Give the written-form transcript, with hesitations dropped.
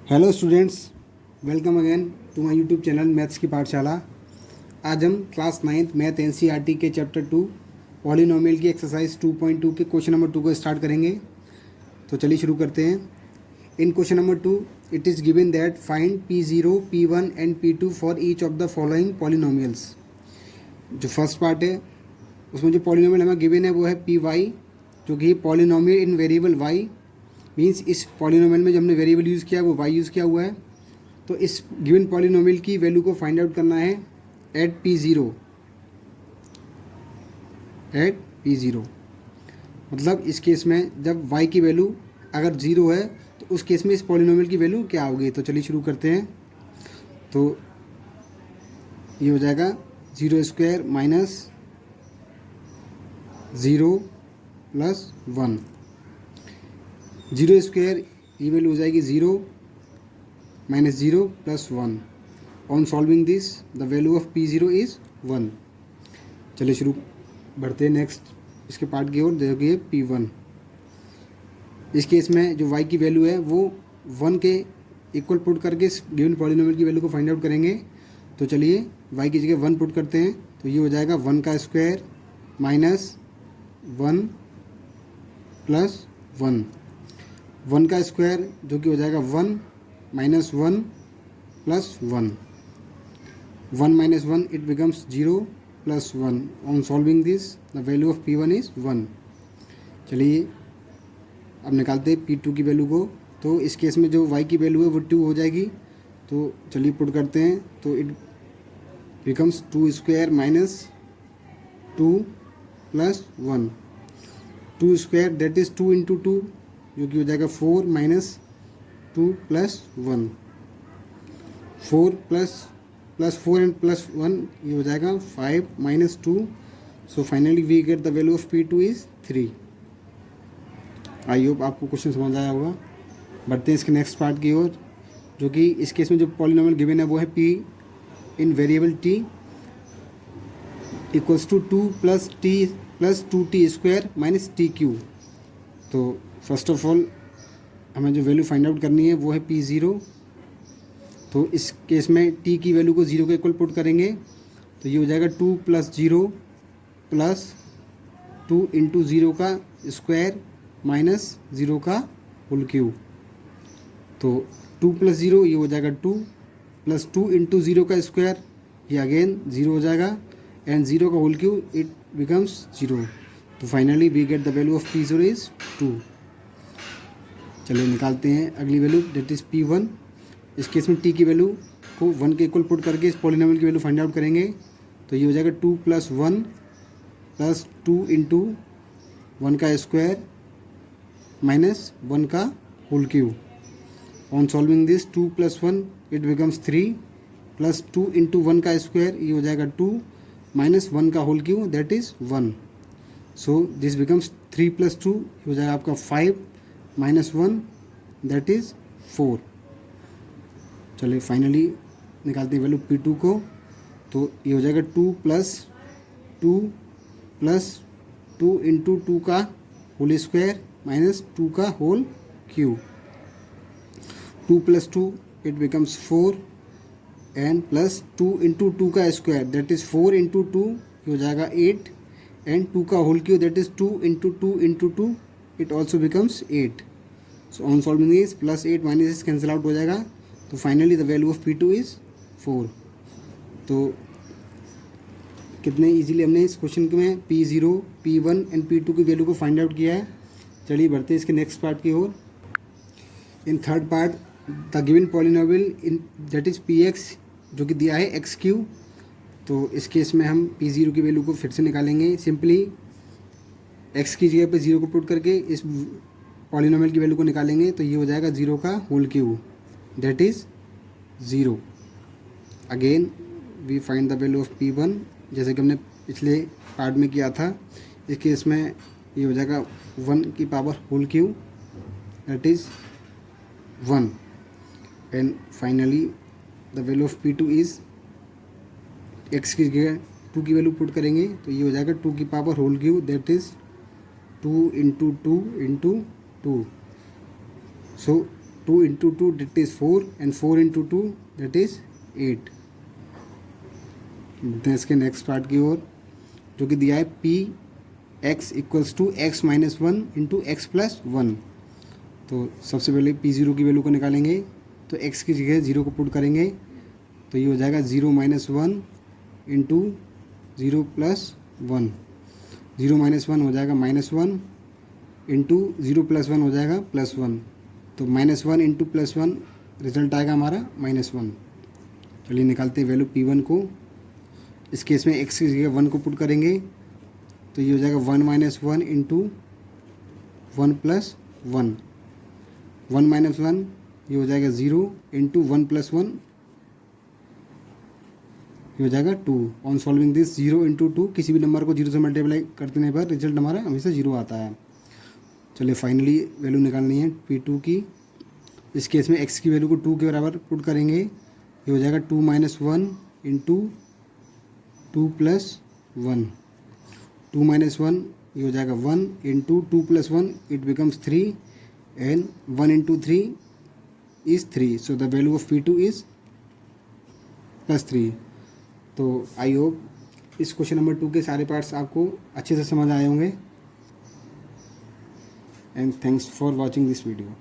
Hello students, welcome again to my YouTube channel maths की पाठशाला। आज हम क्लास 9th मैथ एनसीईआरटी के चैप्टर 2 पॉलिनोमियल की एक्सरसाइज 2.2 के क्वेश्चन नंबर 2 को स्टार्ट करेंगे। तो चलिए शुरू करते हैं। In question number 2 it is given that find P0, P1 and P2 for each of the following polynomials. जो फर्स्ट पार्ट है उसमें जो पॉलिनोमियल हमें गिवन है वो है Py, जो कि पॉलिनोमियल इन वेरिएबल y मीन्स इस पॉलिनोमियल में जो हमने वेरिएबल यूज़ किया है वो y यूज़ किया हुआ है। तो इस गिवन पॉलिनोमियल की वैल्यू को फाइंड आउट करना है एट P0। मतलब इस केस में जब y की वैल्यू अगर 0 है तो उस केस में इस पॉलिनोमियल की वैल्यू क्या होगी। तो चलिए शुरू करते हैं। तो ये हो जाएगा 0² माइनस 0 प्लस 1। 0² ये वैल्यू हो जाएगी 0 minus 0 plus 1। On solving this the value of P0 is 1। चलिए शुरू बढ़ते हैं नेक्स्ट इसके पार्ट की ओर, जो कि है P1। इस केस में जो y की वैल्यू है वो 1 के इक्वल पुट करके इस गिवन पॉलिनोमियल की वैल्यू को फाइंड आउट करेंगे। तो चलिए y की जगह 1 पुट करते हैं। तो ये हो जाएगा 1 का स्क्वायर माइनस 1 प्लस 1। 1 का स्क्वायर जो कि हो जाएगा 1 minus 1 plus 1। 1 minus 1 it becomes 0 plus 1। On solving this the value of P1 is 1। चलिए अब निकालते हैं P2 की वैल्यू को। तो इस केस में जो y की वैल्यू है वो 2 हो जाएगी। तो चलिए पुट करते हैं। तो it becomes 2² minus 2 plus 1। 2² that is 2 into 2 जो कि हो जाएगा 4 minus 2 plus 1। 4 plus 4 and plus 1 ये हो जाएगा 5 minus 2। So finally we get the value of P2 is 3। I hope आपको क्वेश्चन समझ आया होगा। बढ़ते हैं इसके नेक्स्ट पार्ट की ओर, जो कि इस केस में जो पॉलिनोमियल गिवन है वो है P in variable t equals to 2 plus t plus 2t² minus TQ। तो फर्स्ट ऑफ ऑल हमें जो वैल्यू फाइंड आउट करनी है वो है P0। तो इस केस में t की वैल्यू को 0 के इक्वल पुट करेंगे। तो ये हो जाएगा 2 प्लस 0 प्लस 2 इंटू 0 का स्क्वायर माइनस 0 का होल क्यूब। तो 2 प्लस 0 ये हो जाएगा 2 प्लस 2 इंटू 0 का स्क्वायर ये अगेन 0 हो जाएगा एंड 0 का होल क्यूब इट बिकम्स 0। तो finally we get the value of P0 is 2। चलिए निकालते हैं अगली वैल्यू दैट इज़ P1। इस केस में t की वैल्यू को 1 के इक्वल पुट करके इस पॉलिनोमियल की वैल्यू फाइंड आउट करेंगे। तो ये हो जाएगा 2 प्लस 1 प्लस 2 इंटू 1 का स्क्वायर माइनस 1 का whole cube. On solving this 2 plus 1 it becomes 3 plus 2 into 1 का स्क्वायर ये हो जाएगा 2 माइनस 1 का whole cube that is 1। So this becomes 3 plus 2 हो जाएगा आपका 5 माइनस 1 दैट इज़ 4। चलिए फाइनली निकालते हैं वैल्यू P2 को। तो ये हो जाएगा 2 प्लस 2 इंटू 2 का होल स्क्वायर माइनस 2 का whole cube. 2 plus 2 it becomes 4 and plus 2 into 2 का स्क्वायर दैट इज़ 4 इंटू 2 ये हो जाएगा 8 एंड 2 का whole cube that is 2 into 2 into 2 it also becomes 8। So on solving this plus 8 minus cancel out हो जाएगा। तो finally the value of P2 is 4। तो कितने इजीली हमने इस क्वेश्चन में P0, P1 एंड P2 की वैल्यू को फाइंड आउट किया है। चलिए बढ़ते हैं इसके नेक्स्ट पार्ट की ओर। In third part the given polynomial in that is Px जो कि दिया है x3। तो इस केस में हम P0 की वैल्यू को फिर से निकालेंगे। सिंपली x की जगह पे 0 को पुट करके इस पॉलिनोमियल की वैल्यू को निकालेंगे। तो ये हो जाएगा 0 का whole cube that is 0। Again we find the value of P1 जैसे कि हमने पिछले पार्ट में किया था। इस केस में ये हो जाएगा 1 की power whole cube that is 1 and finally the value of P2 is x की जगह 2 की वैल्यू पुट करेंगे। तो ये हो जाएगा 2 की power whole cube that is 2 into 2 into 2। So 2 into two that is 4 and 4 into two that is 8। बढ़ते हैं इसके नेक्स्ट पार्ट की ओर, जो कि दिया है P x equals to x minus one into x plus one. तो सबसे पहले पी ज़ीरो की वैल्यू को निकालेंगे, तो एक्स की जगह ज़ीरो को पुट करेंगे, तो ये हो जाएगा 0 minus one into 0 plus one. 0 minus one हो जाएगा minus one into 0 plus one हो जाएगा प्लस वन। तो minus one into plus one result आएगा हमारा माइनस वन। चलिए निकालते हैं वैल्यू पी वन को। इस केस में एक्स की जगह वन को पुट करेंगे, तो ये हो जाएगा 1 minus one into 1 plus one. 1 minus one ये हो जाएगा 0 इंटू 1 प्लस वन, ये हो जाएगा 2। On solving this 0 into two, किसी भी नंबर को 0 से मल्टीप्लाई करने पर रिजल्ट हमारा हमेशा 0 आता है। चलिए फाइनली वैल्यू निकालनी है P2 की। इस केस में x की वैल्यू को 2 के बराबर पुट करेंगे, ये हो जाएगा 2 minus one into 2 plus one. 2 minus one ये हो जाएगा 1 into 2 plus one, it becomes 3 and 1 into 3 is 3। So the value of P2 is +3। तो आई होप इस क्वेश्चन नंबर 2 के सारे पार्ट्स आपको अच्छे से समझ आए होंगे। And thanks for watching this video.